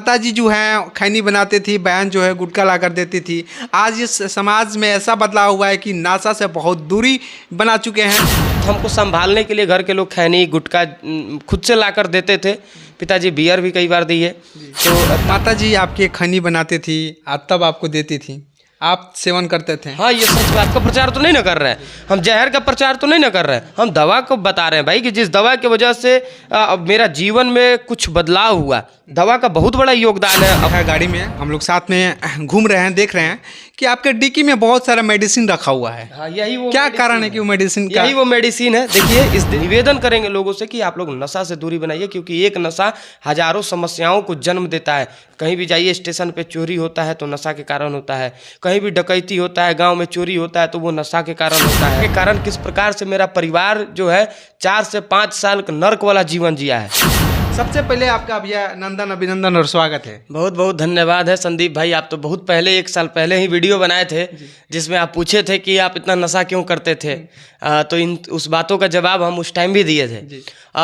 माताजी जो है खैनी बनाती थी, बहन जो है गुटखा ला कर देती थी। आज इस समाज में ऐसा बदलाव हुआ है कि नशा से बहुत दूरी बना चुके हैं। हमको संभालने के लिए घर के लोग खैनी गुटखा खुद से ला कर देते थे। पिताजी बियर भी कई बार दी है। तो माताजी आपकी खैनी बनाती थी, तब आपको देती थी, आप सेवन करते थे। हाँ, ये सच बात का प्रचार तो नहीं ना कर रहे हैं हम, जहर का प्रचार तो नहीं ना कर रहे हैं हम, दवा को बता रहे हैं भाई कि जिस दवा की वजह से मेरा जीवन में कुछ बदलाव हुआ, दवा का बहुत बड़ा योगदान है। गाड़ी में हम लोग साथ में घूम रहे हैं, देख रहे हैं कि आपके डिक्की में बहुत सारा मेडिसिन रखा हुआ है। हाँ, यही वो क्या कारण है कि वो मेडिसिन यही वो मेडिसिन है। देखिए, इस निवेदन करेंगे लोगों से कि आप लोग नशा से दूरी बनाइए, क्योंकि एक नशा हजारों समस्याओं को जन्म देता है। कहीं भी जाइए, स्टेशन पे चोरी होता है तो नशा के कारण होता है, कहीं भी डकैती होता है, गांव में चोरी होता है तो वो नशा के कारण होता है। के कारण किस प्रकार से मेरा परिवार जो है 4 से 5 साल का नर्क वाला जीवन जिया है। सबसे पहले आपका भैया नंदन अभिनंदन और स्वागत है। बहुत बहुत धन्यवाद है संदीप भाई। आप तो बहुत पहले 1 साल पहले ही वीडियो बनाए थे जिसमें आप पूछे थे कि आप इतना नशा क्यों करते थे। तो उस बातों का जवाब हम उस टाइम भी दिए थे।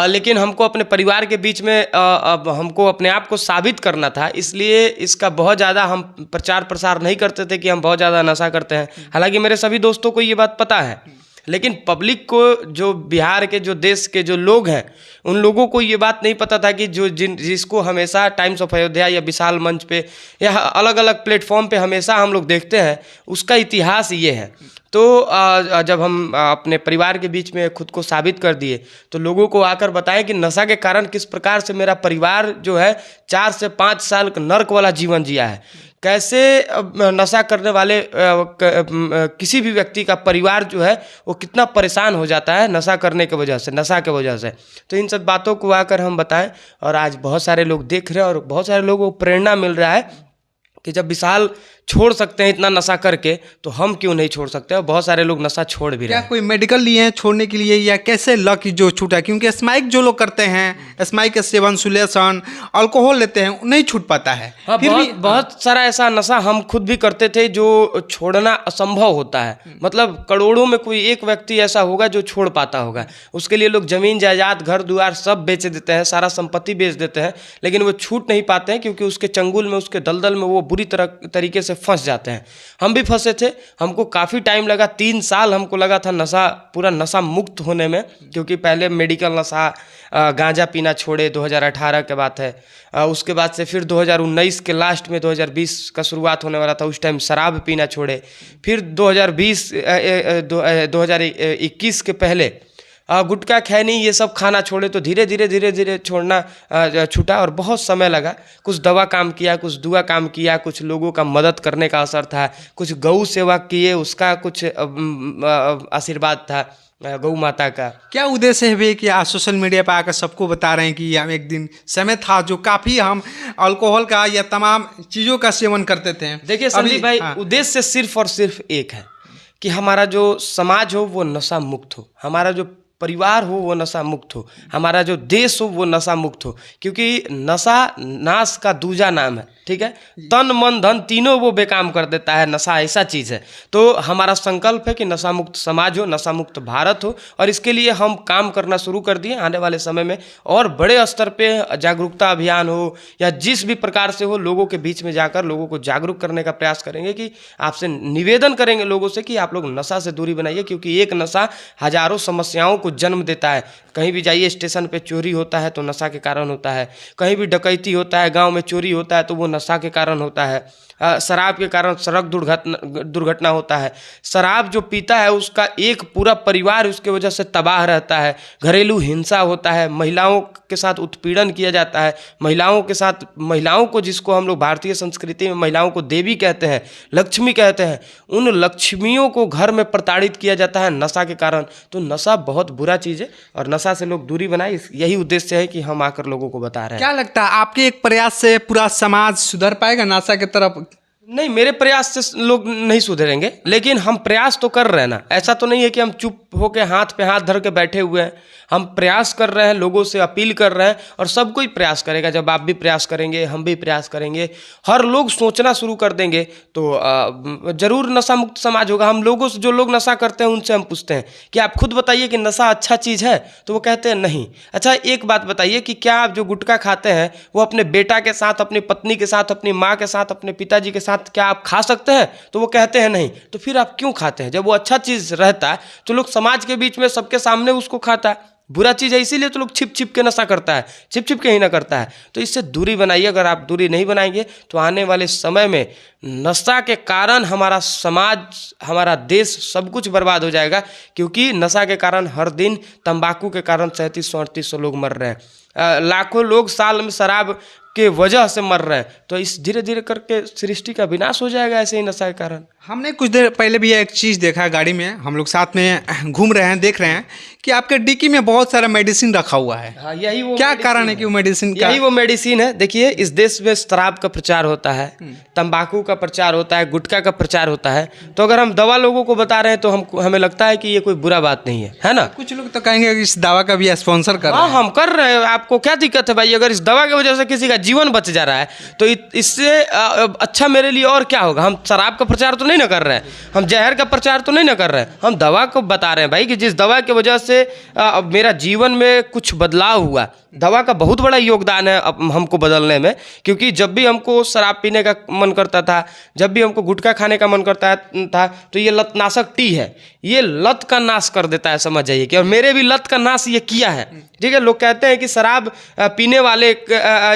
लेकिन हमको अपने परिवार के बीच में अब हमको अपने आप को साबित करना था, इसलिए इसका बहुत ज़्यादा हम प्रचार प्रसार नहीं करते थे कि हम बहुत ज़्यादा नशा करते हैं। हालांकि मेरे सभी दोस्तों को ये बात पता है, लेकिन पब्लिक को, जो बिहार के, जो देश के जो लोग हैं, उन लोगों को ये बात नहीं पता था कि जिसको हमेशा टाइम्स ऑफ अयोध्या या विशाल मंच पे या अलग अलग प्लेटफॉर्म पे हमेशा हम लोग देखते हैं, उसका इतिहास ये है। तो जब हम अपने परिवार के बीच में खुद को साबित कर दिए तो लोगों को आकर बताएं कि नशा के कारण किस प्रकार से मेरा परिवार जो है 4 से 5 साल का नर्क वाला जीवन जिया है। कैसे नशा करने वाले किसी भी व्यक्ति का परिवार जो है वो कितना परेशान हो जाता है नशा करने की वजह से, नशा के वजह से। तो इन सब बातों को आकर हम बताएं, और आज बहुत सारे लोग देख रहे हैं और बहुत सारे लोगों को प्रेरणा मिल रहा है कि जब विशाल छोड़ सकते हैं इतना नशा करके, तो हम क्यों नहीं छोड़ सकते। और बहुत सारे लोग नशा छोड़ भी रहे हैं। क्या कोई मेडिकल लिए हैं छोड़ने के लिए, या कैसे लक जो छूटा? क्योंकि स्माइक जो लोग करते हैं, स्माइक के सेवन, सुलेशन, अल्कोहल लेते हैं, नहीं छूट पाता है। हाँ, बहुत सारा ऐसा नशा हम खुद भी करते थे जो छोड़ना असंभव होता है। मतलब करोड़ों में कोई एक व्यक्ति ऐसा होगा जो छोड़ पाता होगा। उसके लिए लोग जमीन जायदाद, घर द्वार सब बेच देते हैं, सारा संपत्ति बेच देते हैं, लेकिन वो छूट नहीं पाते हैं क्योंकि उसके चंगुल में, उसके दलदल में वो बुरी तरीके से फंस जाते हैं। हम भी फंसे थे, हमको काफ़ी टाइम लगा, 3 साल हमको लगा था पूरा नशा मुक्त होने में। क्योंकि पहले मेडिकल नशा, गांजा पीना छोड़े, 2018 के बात है। उसके बाद से फिर 2019 के लास्ट में 2020 का शुरुआत होने वाला था, उस टाइम शराब पीना छोड़े। फिर 2021 के पहले गुटखा खैनी ये सब खाना छोड़े। तो धीरे धीरे छोड़ना छूटा और बहुत समय लगा। कुछ दवा काम किया, कुछ दुआ काम किया, कुछ लोगों का मदद करने का असर था, कुछ गौ सेवा किए, उसका कुछ आशीर्वाद था गौ माता का। क्या उद्देश्य है भैया कि आज सोशल मीडिया पर आकर सबको बता रहे हैं कि हम एक दिन समय था जो काफ़ी हम अल्कोहल का या तमाम चीज़ों का सेवन करते थे? देखिए संदीप भाई, उद्देश्य सिर्फ और सिर्फ एक है कि हमारा जो समाज हो वो नशा मुक्त हो, हमारा जो परिवार हो वो नशा मुक्त हो, हमारा जो देश हो वो नशा मुक्त हो। क्योंकि नशा नाश का दूजा नाम है, ठीक है। तन मन धन तीनों वो बेकाम कर देता है, नशा ऐसा चीज़ है। तो हमारा संकल्प है कि नशा मुक्त समाज हो, नशा मुक्त भारत हो, और इसके लिए हम काम करना शुरू कर दिए। आने वाले समय में और बड़े स्तर पे जागरूकता अभियान हो या जिस भी प्रकार से हो, लोगों के बीच में जाकर लोगों को जागरूक करने का प्रयास करेंगे। कि आपसे निवेदन करेंगे लोगों से कि आप लोग नशा से दूरी बनाइए, क्योंकि एक नशा हजारों समस्याओं को जन्म देता है। कहीं भी जाइए, स्टेशन पे चोरी होता है तो नशा के कारण होता है, कहीं भी डकैती होता है, गांव में चोरी होता है तो वो नशा के कारण होता है, शराब के कारण सड़क दुर्घटना होता है। शराब जो पीता है उसका एक पूरा परिवार उसके वजह से तबाह रहता है। घरेलू हिंसा होता है, महिलाओं के साथ उत्पीड़न किया जाता है, महिलाओं को, जिसको हम लोग भारतीय संस्कृति में महिलाओं को देवी कहते हैं, लक्ष्मी कहते हैं, उन लक्ष्मियों को घर में प्रताड़ित किया जाता है नशा के कारण। तो नशा बहुत बुरा चीज़ है और नशा से लोग दूरी बनाए, यही उद्देश्य है कि हम आकर लोगों को बता रहे हैं। क्या लगता है आपके एक प्रयास से पूरा समाज सुधर पाएगा नशा की तरफ? नहीं, मेरे प्रयास से लोग नहीं सुधरेंगे, लेकिन हम प्रयास तो कर रहे हैं ना। ऐसा तो नहीं है कि हम चुप होके हाथ पे हाथ धर के बैठे हुए हैं। हम प्रयास कर रहे हैं, लोगों से अपील कर रहे हैं, और सब कोई प्रयास करेगा। जब आप भी प्रयास करेंगे, हम भी प्रयास करेंगे, हर लोग सोचना शुरू कर देंगे, तो जरूर नशा मुक्त समाज होगा। हम लोगों से, जो लोग नशा करते हैं, उनसे हम पूछते हैं कि आप खुद बताइए कि नशा अच्छा चीज़ है, तो वो कहते हैं नहीं। अच्छा, एक बात बताइए कि क्या आप जो गुटखा खाते हैं वो अपने बेटा के साथ, अपनी पत्नी के साथ, अपनी माँ के साथ, अपने पिताजी के साथ क्या आप खा सकते हैं? तो वो कहते हैं नहीं। तो फिर आप क्यों खाते हैं? जब वो अच्छा चीज़ रहता है तो लोग समाज के बीच में सबके सामने उसको खाता है। बुरा चीज़ है इसीलिए तो लोग छिप छिप के नशा करता है, छिप छिप के ही ना करता है। तो इससे दूरी बनाइए। अगर आप दूरी नहीं बनाएंगे तो आने वाले समय में नशा के कारण हमारा समाज, हमारा देश, सब कुछ बर्बाद हो जाएगा। क्योंकि नशा के कारण हर दिन, तंबाकू के कारण 3700-3800 लोग मर रहे हैं। लाखों लोग साल में शराब के वजह से मर रहे हैं। तो इस धीरे धीरे करके सृष्टि का विनाश हो जाएगा ऐसे ही नशा के कारण। हमने कुछ देर पहले भी एक चीज़ देखा, गाड़ी में हम लोग साथ में घूम रहे हैं, देख रहे हैं कि आपके डिक्की में बहुत सारा मेडिसिन रखा हुआ है। हाँ, यही वो क्या मेडिसिन कारण है कि वो मेडिसिन का? यही वो मेडिसिन है। देखिए, इस देश में शराब का प्रचार होता है, तंबाकू का प्रचार होता है, गुटखा का प्रचार होता है। तो अगर हम दवा लोगों को बता रहे हैं तो हमें लगता है कि ये कोई बुरा बात नहीं है ना। कुछ लोग तो कहेंगे कि इस दवा का भी स्पॉन्सर कर रहे हाँ, हैं। हम कर रहे हैं। आपको क्या दिक्कत है भाई? अगर इस दवा की वजह से किसी का जीवन बच जा रहा है तो इससे अच्छा मेरे लिए और क्या होगा? हम शराब का प्रचार तो नहीं ना कर रहे हैं, हम जहर का प्रचार तो नहीं ना कर रहे हैं, हम दवा को बता रहे हैं भाई कि जिस दवा की वजह से मेरा जीवन में कुछ बदलाव हुआ। दवा का बहुत बड़ा योगदान है हमको बदलने में। क्योंकि जब भी हमको शराब पीने का मन करता था, जब भी हमको गुटखा खाने का मन करता था, तो ये लतनाशक टी है, ये लत का नाश कर देता है, समझ जाइए कि। और मेरे भी लत का नाश ये किया है। ठीक है, लोग कहते हैं कि शराब पीने वाले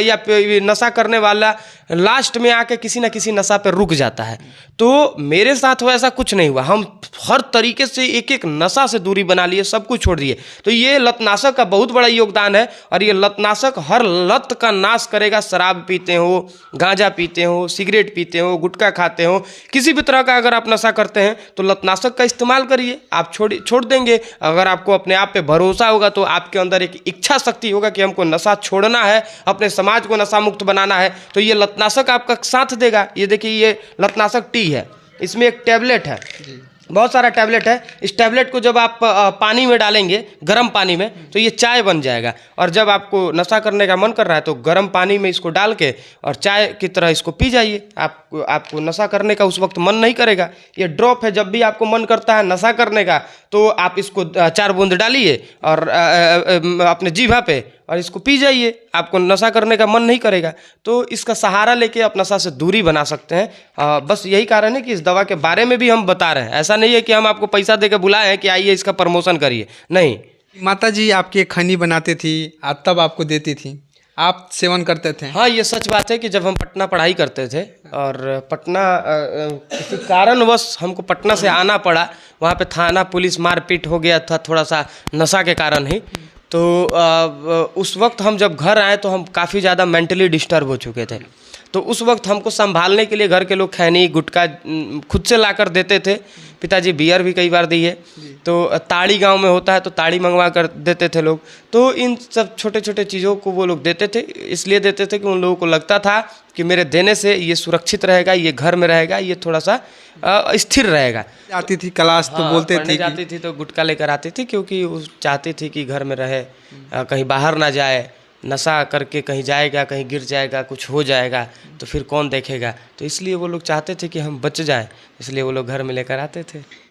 या नशा करने वाला लास्ट में आके किसी ना किसी नशा पे रुक जाता है। तो मेरे साथ वैसा कुछ नहीं हुआ। हम हर तरीके से एक एक नशा से दूरी बना लिए, सब कुछ छोड़ दिए। तो ये लतनाशक का बहुत बड़ा योगदान है, और ये लतनाशक हर लत का नाश करेगा। शराब पीते हो, गांजा पीते हो, सिगरेट पीते हो, गुटखा खाते हो, किसी भी तरह का अगर आप नशा करते हैं तो लतनाशक का इस्तेमाल करिए, आप छोड़ देंगे। अगर आपको अपने आप पे भरोसा होगा तो आपके अंदर एक इच्छा शक्ति होगा कि हमको नशा छोड़ना है, अपने समाज को नशा मुक्त बनाना है, तो ये लतनाशक आपका साथ देगा। ये देखिए, ये लतनाशक टी है, इसमें एक टैबलेट है, बहुत सारा टैबलेट है। इस टैबलेट को जब आप पानी में डालेंगे, गर्म पानी में, तो ये चाय बन जाएगा। और जब आपको नशा करने का मन कर रहा है तो गर्म पानी में इसको डाल के और चाय की तरह इसको पी जाइए। आपको नशा करने का उस वक्त मन नहीं करेगा। ये ड्रॉप है, जब भी आपको मन करता है नशा करने का तो आप इसको 4 बूंद डालिए और अपने जीभा पे, और इसको पी जाइए। आपको नशा करने का मन नहीं करेगा। तो इसका सहारा लेके आप नशा से दूरी बना सकते हैं। बस यही कारण है कि इस दवा के बारे में भी हम बता रहे हैं। ऐसा नहीं है कि हम आपको पैसा दे के बुलाए हैं कि आइए इसका प्रमोशन करिए, नहीं। माता जी आपकी खनी बनाती थी, तब आपको देती थी, आप सेवन करते थे? हाँ, ये सच बात है कि जब हम पटना पढ़ाई करते थे और पटना किसी कारणवश हमको पटना से आना पड़ा, वहाँ पे थाना पुलिस मारपीट हो गया था थोड़ा सा नशा के कारण ही। तो उस वक्त हम जब घर आए तो हम काफ़ी ज़्यादा मेंटली डिस्टर्ब हो चुके थे। तो उस वक्त हमको संभालने के लिए घर के लोग खैनी गुटखा खुद से ला कर देते थे। पिताजी बियर भी कई बार दी है। तो ताड़ी गांव में होता है तो ताड़ी मंगवा कर देते थे लोग। तो इन सब छोटे छोटे चीज़ों को वो लोग देते थे, इसलिए देते थे कि उन लोगों को लगता था कि मेरे देने से ये सुरक्षित रहेगा, ये घर में रहेगा, ये थोड़ा सा स्थिर रहेगा। आती थी क्लास तो बोलते थे जाती थी तो गुटखा लेकर आती थी, क्योंकि वो चाहती थी कि घर में रहे, कहीं बाहर ना जाए। नशा करके कहीं जाएगा, कहीं गिर जाएगा, कुछ हो जाएगा तो फिर कौन देखेगा। तो इसलिए वो लोग चाहते थे कि हम बच जाएं, इसलिए वो लोग घर में लेकर आते थे।